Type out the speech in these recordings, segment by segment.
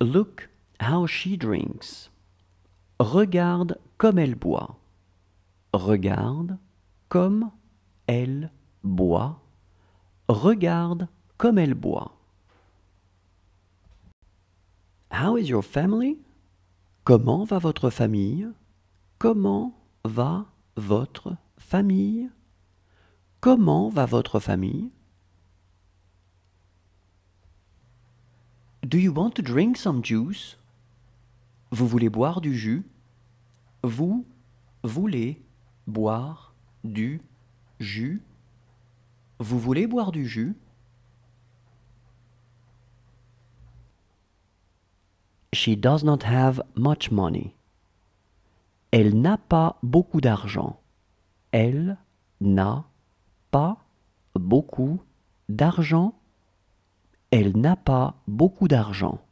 Look how she drinks. Regarde comme elle boit. Regarde comme elle boit. Regarde comme elle boit. How is your family? Comment va votre famille? Comment va votre famille? Comment va votre famille? Do you want to drink some juice? Vous voulez boire du jus? Vous voulez boire du jus? Vous voulez boire du jus? She does not have much money. Elle n'a pas beaucoup d'argent. Elle n'a pas beaucoup d'argent. Elle n'a pas beaucoup d'argent.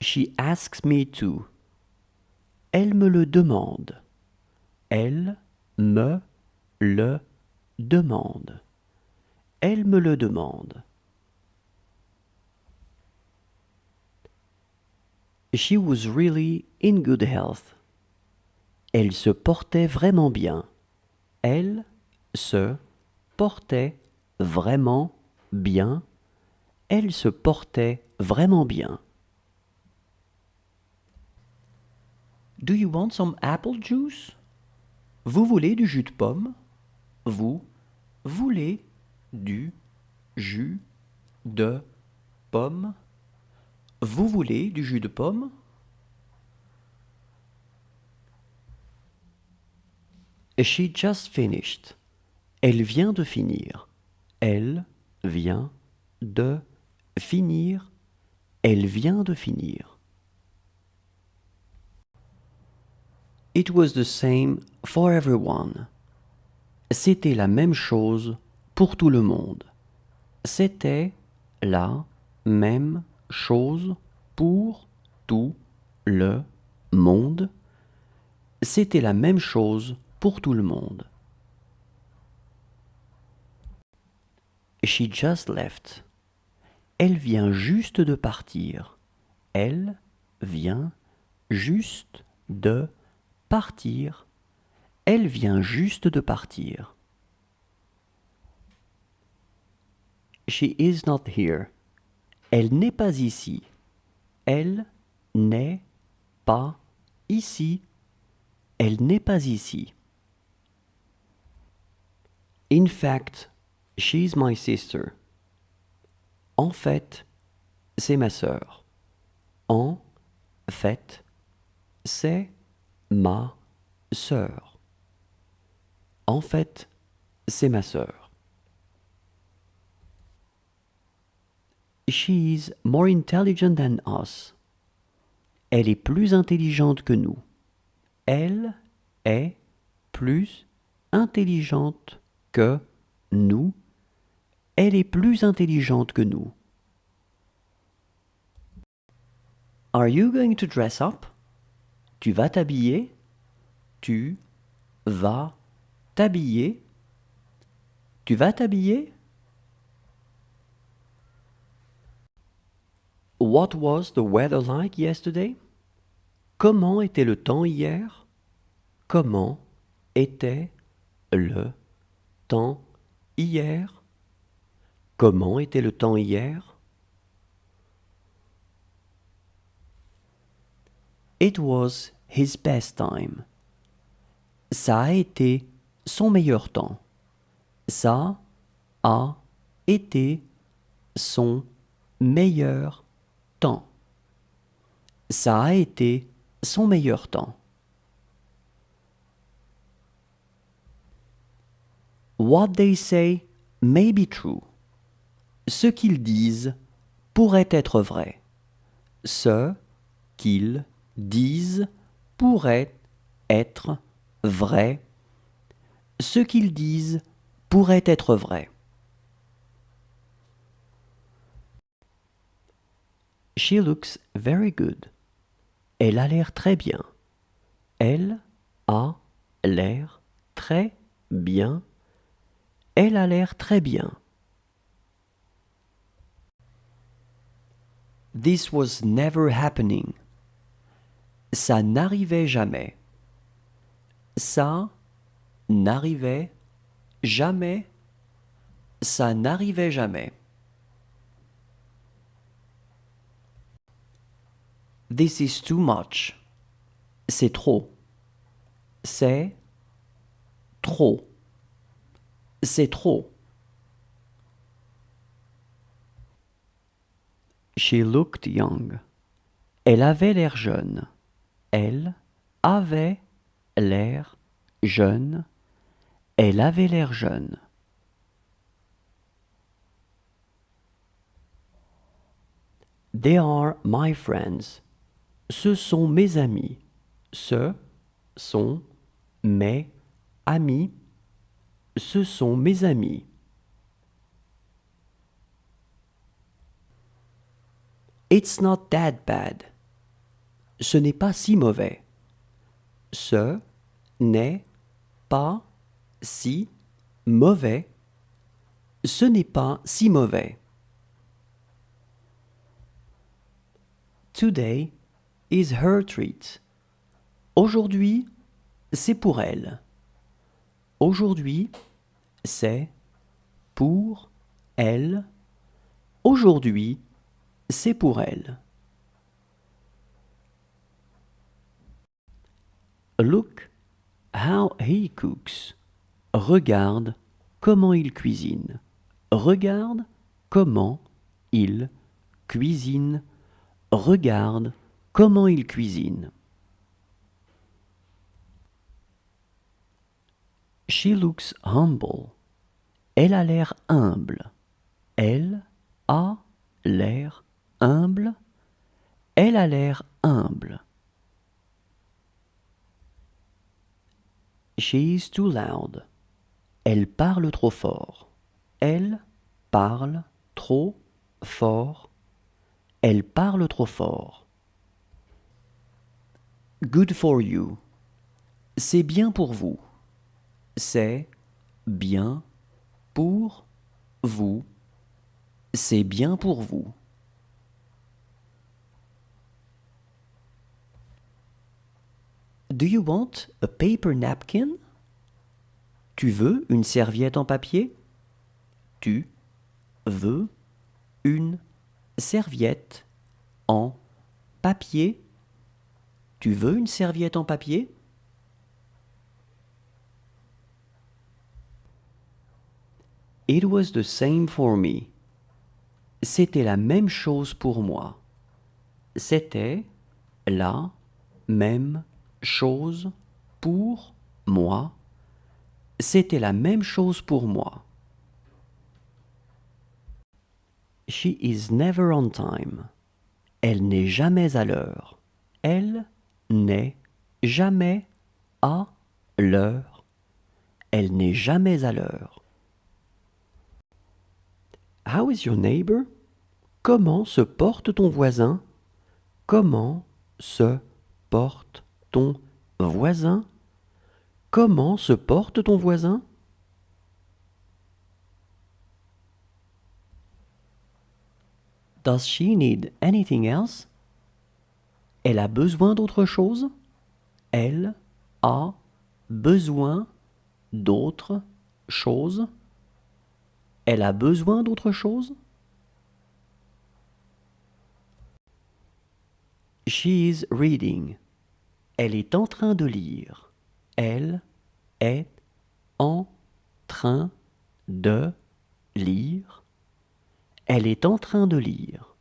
She asks me to. Elle me le demande. Elle me le demande. Elle me le demande. She was really in good health. Elle se portait vraiment bien. Elle se portait vraiment bien. Elle se portait vraiment bien. Do you want some apple juice? Vous voulez du jus de pomme? Vous voulez du jus de pomme? Vous voulez du jus de pomme? She just finished. Elle vient de finir. Elle vient de finir. Elle vient de finir. It was the same for everyone. C'était la même chose pour tout le monde. C'était la même chose pour tout le monde. C'était la même chose pour tout le monde. She just left. Elle vient juste de partir. Elle vient juste de partir. Elle vient juste de partir. She is not here. Elle n'est pas ici. Elle n'est pas ici. Elle n'est pas ici. In fact, she's my sister. En fait, c'est ma sœur. En fait, c'est ma sœur. En fait, c'est ma sœur. She's more intelligent than us. Elle est plus intelligente que nous. Elle est plus intelligente que nous. Elle est plus intelligente que nous. Are you going to dress up? Tu vas t'habiller? Tu vas t'habiller? Tu vas t'habiller? What was the weather like yesterday? Comment était le temps hier? Comment était le temps hier? Comment était le temps hier? It was his best time. Ça a été son meilleur temps. Ça a été son meilleur temps. Ça a été son meilleur temps. What they say may be true. Ce qu'ils disent pourrait être vrai. Ce qu'ils disent pourrait être vrai. Ce qu'ils disent pourrait être vrai. She looks very good. Elle a l'air très bien. Elle a l'air très bien. Elle a l'air très bien. This was never happening. Ça n'arrivait jamais. Ça n'arrivait jamais. Ça n'arrivait jamais. This is too much. C'est trop. C'est trop. C'est trop. She looked young. Elle avait l'air jeune. Elle avait l'air jeune. Elle avait l'air jeune. They are my friends. Ce sont mes amis. Ce sont mes amis. Ce sont mes amis. It's not that bad. Ce n'est pas si mauvais. Ce n'est pas si mauvais. Ce n'est pas si mauvais. Today is her treat. Aujourd'hui, c'est pour elle. Aujourd'hui, c'est pour elle. Aujourd'hui, c'est pour elle. Look how he cooks. Regarde comment il cuisine. Regarde comment il cuisine. Regarde comment il cuisine. She looks humble. Elle a l'air humble. Elle a l'air humble. Elle a l'air humble. She is too loud. Elle parle trop fort. Elle parle trop fort. Elle parle trop fort. Good for you. C'est bien pour vous. C'est bien pour vous. C'est bien pour vous. Do you want a paper napkin? Tu veux une serviette en papier? Tu veux une serviette en papier? Tu veux une serviette en papier? It was the same for me. C'était la même chose pour moi. C'était la même chose pour moi. C'était la même chose pour moi. She is never on time. Elle n'est jamais à l'heure. Elle n'est jamais à l'heure. Elle n'est jamais à l'heure. How is your neighbor? Comment se porte ton voisin? Comment se porte ton voisin? Comment se porte ton voisin? Does she need anything else? Elle a besoin d'autre chose? Elle a besoin d'autre chose? Elle a besoin d'autre chose? She is reading. Elle est en train de lire. Elle est en train de lire. Elle est en train de lire.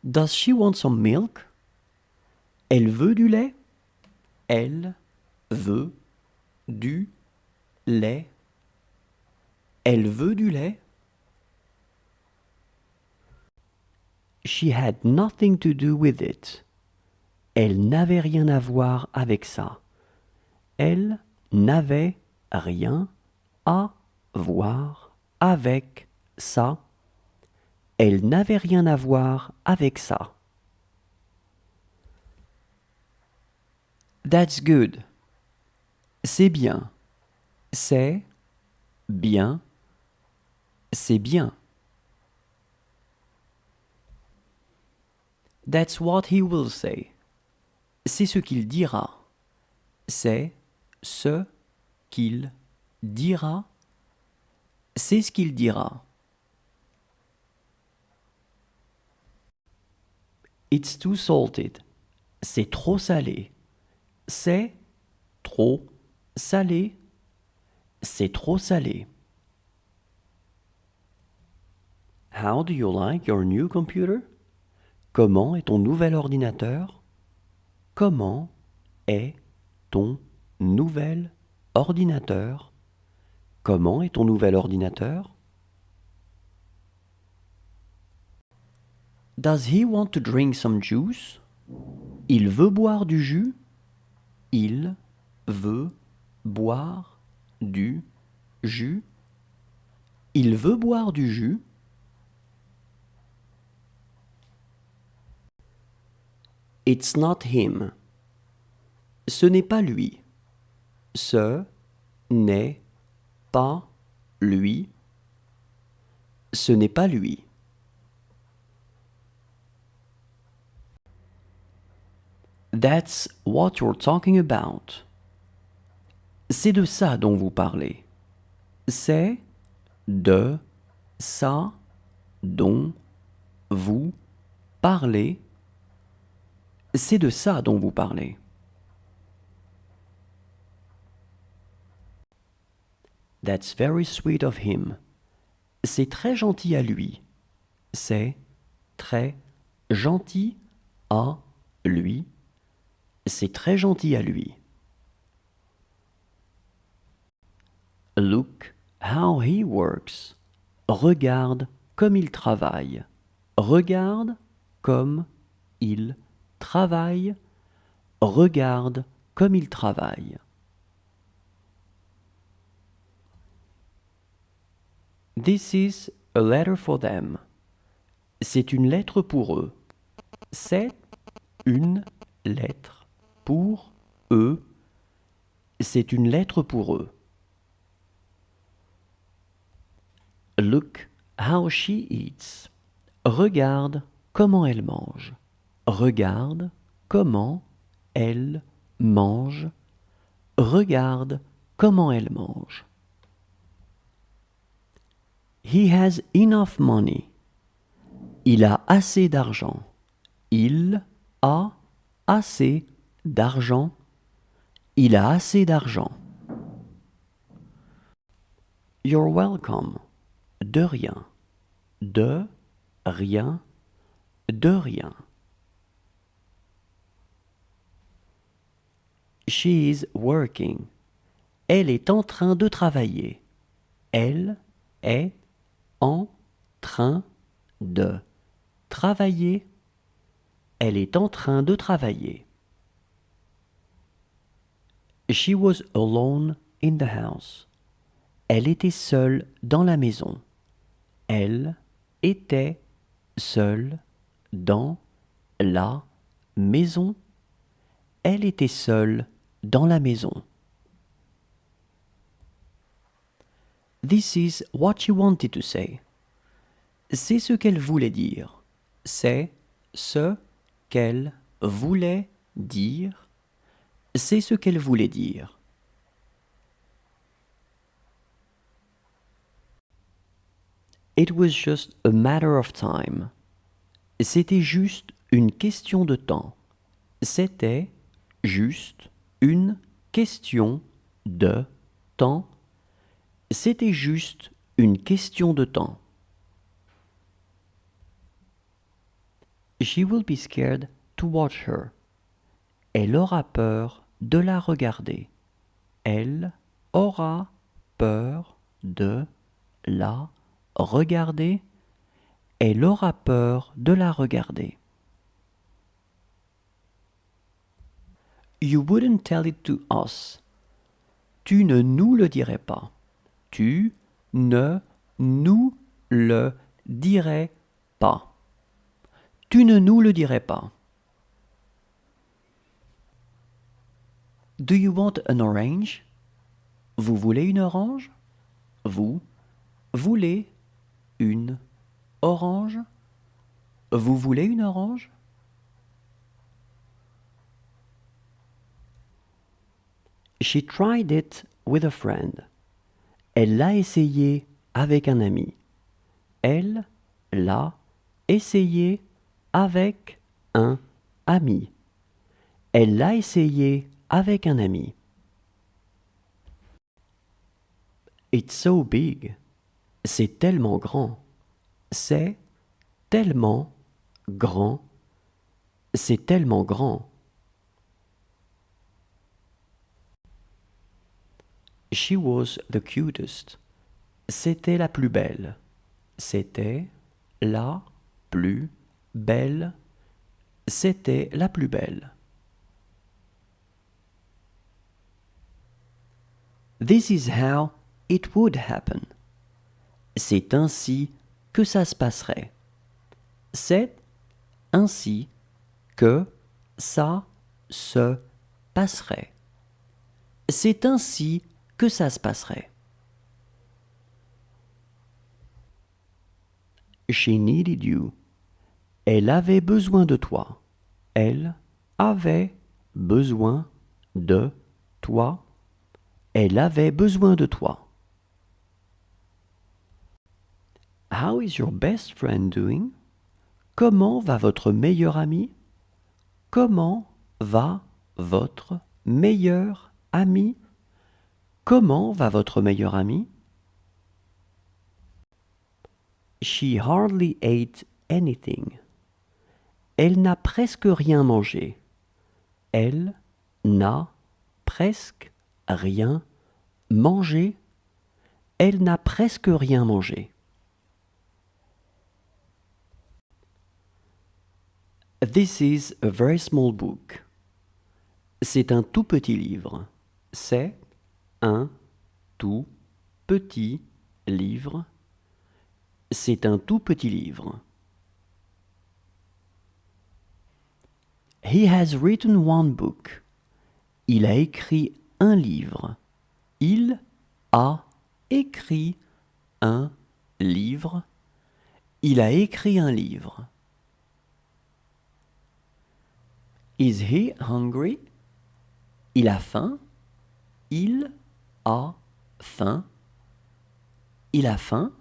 Does she want some milk? Elle veut du lait? Elle veut du lait. Elle veut du lait? She had nothing to do with it. Elle n'avait rien à voir avec ça. Elle n'avait rien à voir avec ça. Elle n'avait rien à voir avec ça. That's good. C'est bien. C'est bien. C'est bien. That's what he will say. C'est ce qu'il dira. C'est ce qu'il dira. C'est ce qu'il dira. It's too salted. C'est trop salé. C'est trop salé. C'est trop salé. How do you like your new computer? Comment est ton nouvel ordinateur? Comment est ton nouvel ordinateur? Comment est ton nouvel ordinateur? Does he want to drink some juice? Il veut boire du jus? Il veut boire du jus? Il veut boire du jus? It's not him. Ce n'est pas lui. Ce n'est pas lui. Ce n'est pas lui. That's what you're talking about. C'est de ça dont vous parlez. C'est de ça dont vous parlez. C'est de ça dont vous parlez. That's very sweet of him. C'est très gentil à lui. C'est très gentil à lui. C'est très gentil à lui. Look how he works. Regarde comme il travaille. Regarde comme il travaille. Regarde comme il travaille. This is a letter for them. C'est une lettre pour eux. C'est une lettre pour eux. C'est une lettre pour eux. Look how she eats. Regarde comment elle mange. Regarde comment elle mange. Regarde comment elle mange. He has enough money. Il a assez d'argent. Il a assez d'argent. Il a assez d'argent. You're welcome. De rien. De rien. De rien. She is working. Elle est en train de travailler. Elle est en train de travailler. Elle est en train de travailler. She was alone in the house. Elle était seule dans la maison. Elle était seule dans la maison. Elle était seule dans la maison. This is what she wanted to say. C'est ce qu'elle voulait dire. C'est ce qu'elle voulait dire. C'est ce qu'elle voulait dire. It was just a matter of time. C'était juste une question de temps. C'était juste une question de temps. C'était juste une question de temps. She will be scared to watch her. Elle aura peur de la regarder. Elle aura peur de la regarder. Elle aura peur de la regarder. You wouldn't tell it to us. Tu ne nous le dirais pas. Tu ne nous le dirais pas. Tu ne nous le dirais pas. Do you want an orange? Vous voulez une orange? Vous voulez une orange? Vous voulez une orange? She tried it with a friend. Elle l'a essayé avec un ami. Elle l'a essayé avec un ami. Elle l'a essayé avec un ami. It's so big. C'est tellement grand. C'est tellement grand. C'est tellement grand. She was the cutest. C'était la plus belle. C'était la plus belle. C'était la plus belle. This is how it would happen. C'est ainsi que ça se passerait. C'est ainsi que ça se passerait. C'est ainsi que ça se passerait. She needed you. Elle avait besoin de toi. Elle avait besoin de toi. Elle avait besoin de toi. How is your best friend doing? Comment va votre meilleur ami? Comment va votre meilleur ami? Comment va votre meilleur ami? She hardly ate anything. Elle n'a presque rien mangé. Elle n'a presque rien mangé. Elle n'a presque rien mangé. This is a very small book. C'est un tout petit livre. C'est un tout petit livre. C'est un tout petit livre. He has written one book. Il a écrit un livre. Il a écrit un livre. Il a écrit un livre. Is he hungry? Il a faim. Il a faim. Il a faim.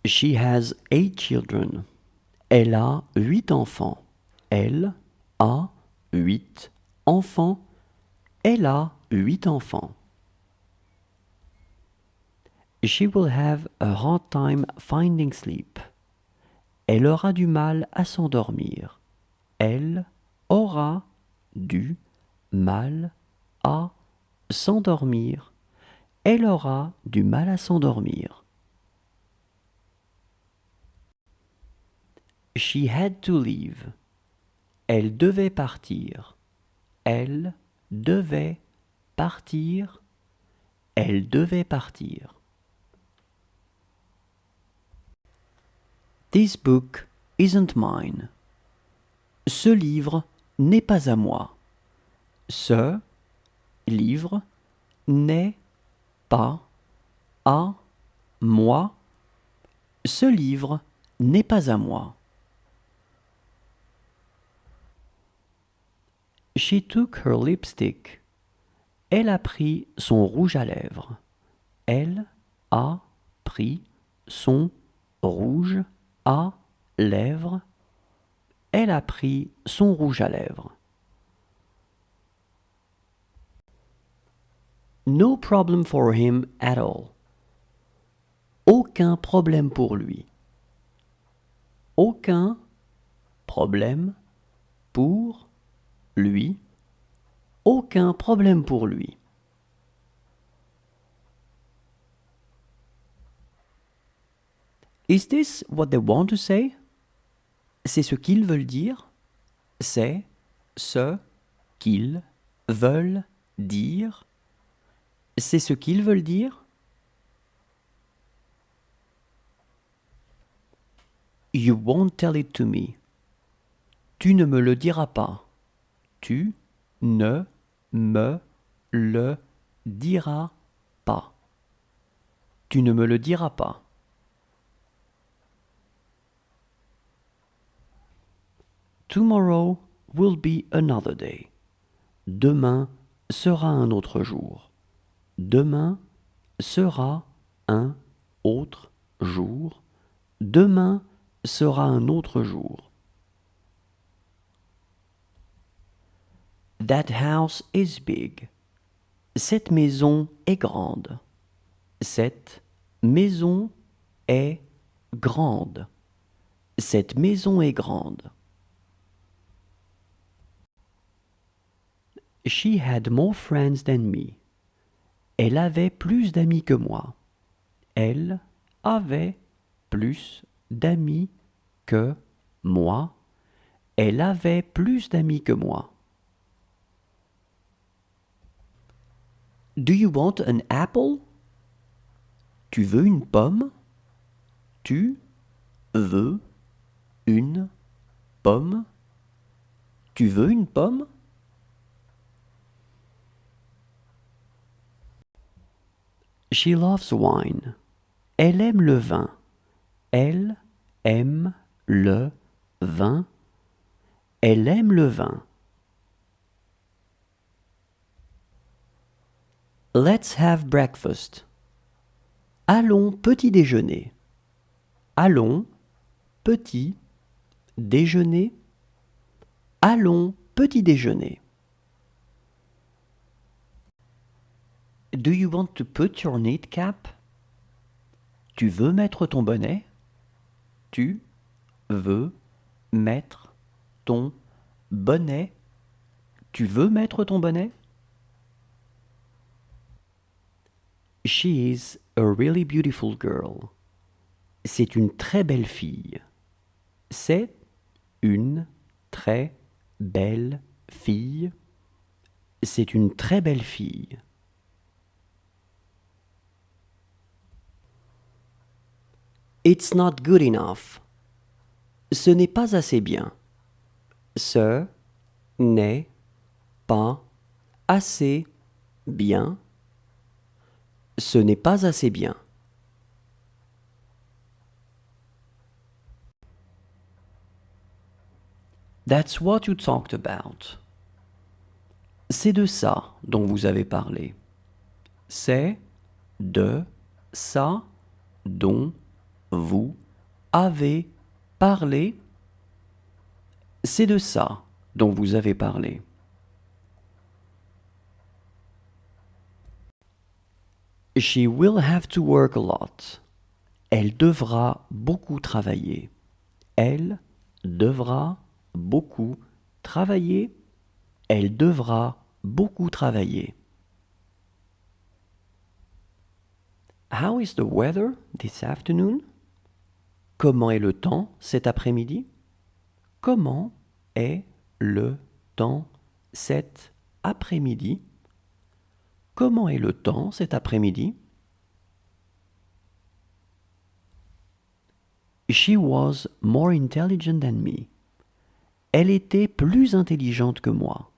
She has 8 children. Elle a 8 enfants. Elle a 8 enfants. Elle a 8 enfants. She will have a hard time finding sleep. Elle aura du mal à s'endormir. Elle aura du mal à s'endormir. Elle aura du mal à s'endormir. She had to leave. Elle devait partir. Elle devait partir. Elle devait partir. This book isn't mine. Ce livre n'est pas à moi. Ce livre n'est pas à moi. Ce livre n'est pas à moi. She took her lipstick. Elle a pris son rouge à lèvres. Elle a pris son rouge à lèvres. Elle a pris son rouge à lèvres. No problem for him at all. Aucun problème pour lui. Aucun problème pour lui. Aucun problème pour lui. Is this what they want to say? C'est ce qu'ils veulent dire? C'est ce qu'ils veulent dire? C'est ce qu'ils veulent dire? You won't tell it to me. Tu ne me le diras pas. Tu ne me le diras pas. Tu ne me le diras pas. Tomorrow will be another day. Demain sera un autre jour. Demain sera un autre jour. Demain sera un autre jour. That house is big. Cette maison est grande. Cette maison est grande. Cette maison est grande. She had more friends than me. Elle avait plus d'amis que moi. Elle avait plus d'amis que moi. Elle avait plus d'amis que moi. Do you want an apple? Tu veux une pomme? Tu veux une pomme? Tu veux une pomme? She loves wine. Elle aime le vin. Elle aime le vin. Elle aime le vin. Let's have breakfast. Allons petit déjeuner. Allons petit déjeuner. Allons petit déjeuner. Do you want to put your knit cap? Tu veux mettre ton bonnet? Tu veux mettre ton bonnet? Tu veux mettre ton bonnet? She is a really beautiful girl. C'est une très belle fille. C'est une très belle fille. C'est une très belle fille. It's not good enough. Ce n'est pas assez bien. Ce n'est pas assez bien. Ce n'est pas assez bien. That's what you talked about. C'est de ça dont vous avez parlé. C'est de ça dont vous avez parlé. C'est de ça dont vous avez parlé. She will have to work a lot. Elle devra beaucoup travailler. Elle devra beaucoup travailler. Elle devra beaucoup travailler. How is the weather this afternoon? Comment est le temps cet après-midi? Comment est le temps cet après-midi? Comment est le temps cet après-midi? She was more intelligent than me. Elle était plus intelligente que moi.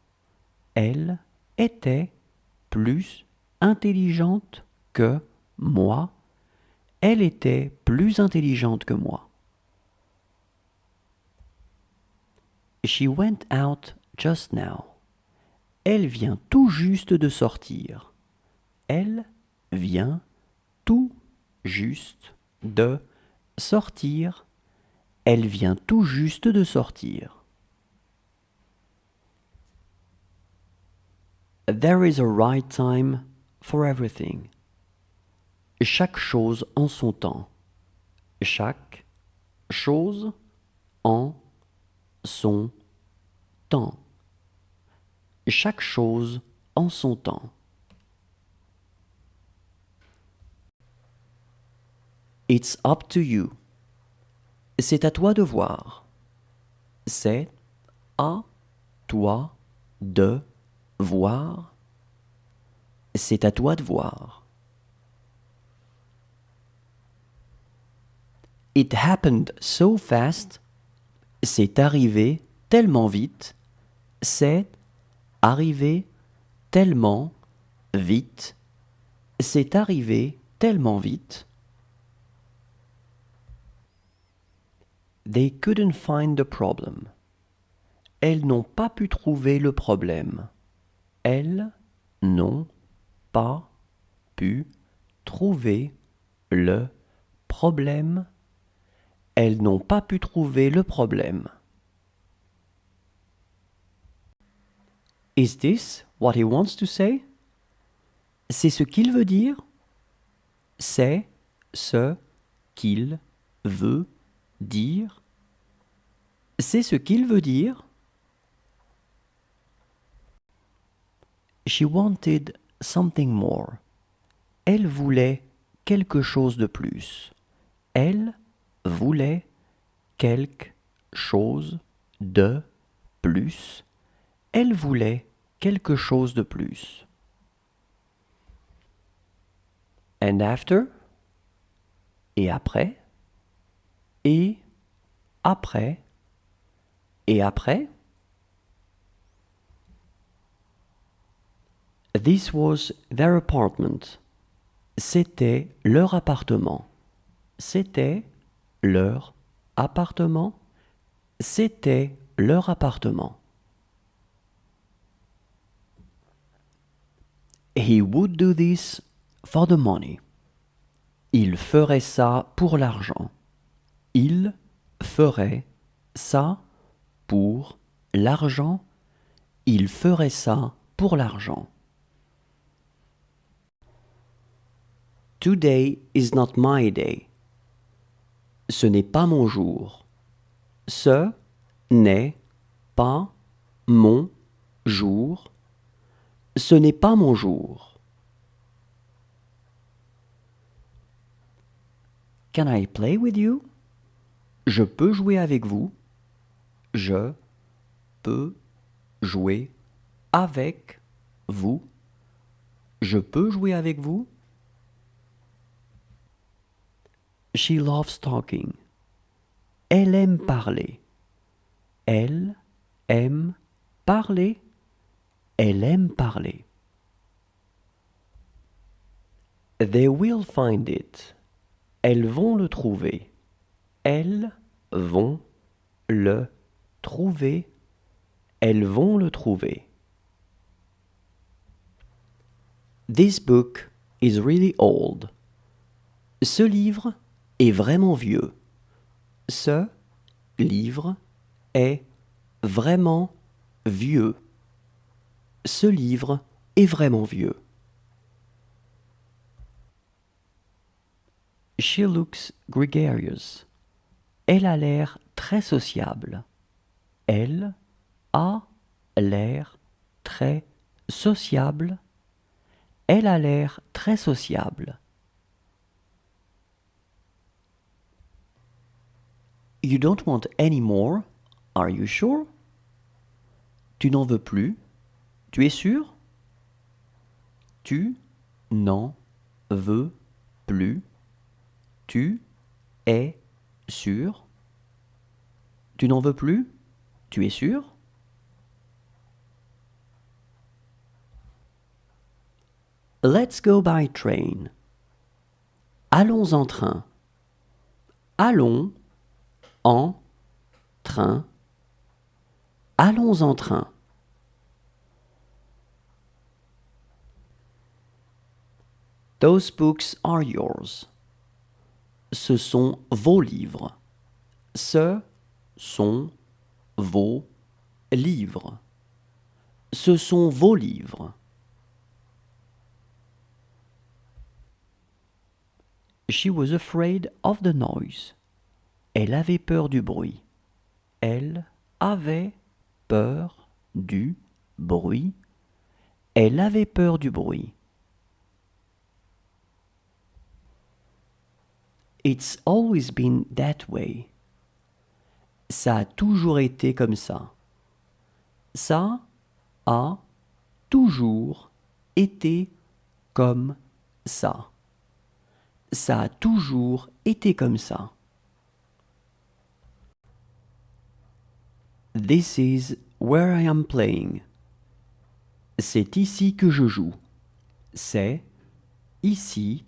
Elle était plus intelligente que moi. Elle était plus intelligente que moi. She went out just now. Elle vient tout juste de sortir. Elle vient tout juste de sortir. Elle vient tout juste de sortir. There is a right time for everything. Chaque chose en son temps. Chaque chose en son temps. Chaque chose en son temps. It's up to you. C'est à toi de voir. C'est à toi de voir. C'est à toi de voir. It happened so fast. C'est arrivé tellement vite. C'est arrivé tellement vite. C'est arrivé tellement vite. They couldn't find the problem. Elles n'ont pas pu trouver le problème. Elles n'ont pas pu trouver le problème. Elles n'ont pas pu trouver le problème. Is this what he wants to say? C'est ce qu'il veut dire? C'est ce qu'il veut dire? C'est ce qu'il veut dire? She wanted something more. Elle voulait quelque chose de plus. Elle voulait quelque chose de plus. Elle voulait quelque chose de plus. And after? Et après? Et après? Et après? This was their apartment. C'était leur appartement. C'était leur appartement. C'était leur appartement. He would do this for the money. Il ferait ça pour l'argent. Il ferait ça pour l'argent. Il ferait ça pour l'argent. Today is not my day. Ce n'est pas mon jour. Ce n'est pas mon jour. Ce n'est pas mon jour. Can I play with you? Je peux jouer avec vous. Je peux jouer avec vous. Je peux jouer avec vous. She loves talking. Elle aime parler. Elle aime parler. Elle aime parler. They will find it. Elles vont le trouver. Elles vont le trouver. Elles vont le trouver. This book is really old. Ce livre est vraiment vieux. Ce livre est vraiment vieux. Ce livre est vraiment vieux. She looks gregarious. Elle a l'air très sociable. Elle a l'air très sociable. Elle a l'air très sociable. You don't want any more, are you sure? Tu n'en veux plus? Tu es sûr? Tu n'en veux plus? Tu es sûr? Tu n'en veux plus? Tu es sûr? Let's go by train. Allons en train. Allons en train. Allons en train. Those books are yours. Ce sont vos livres. Ce sont vos livres. Ce sont vos livres. She was afraid of the noise. Elle avait peur du bruit. Elle avait peur du bruit. Elle avait peur du bruit. It's always been that way. Ça a toujours été comme ça. Ça a toujours été comme ça. Ça a toujours été comme ça. This is where I am playing. C'est ici que je joue. C'est ici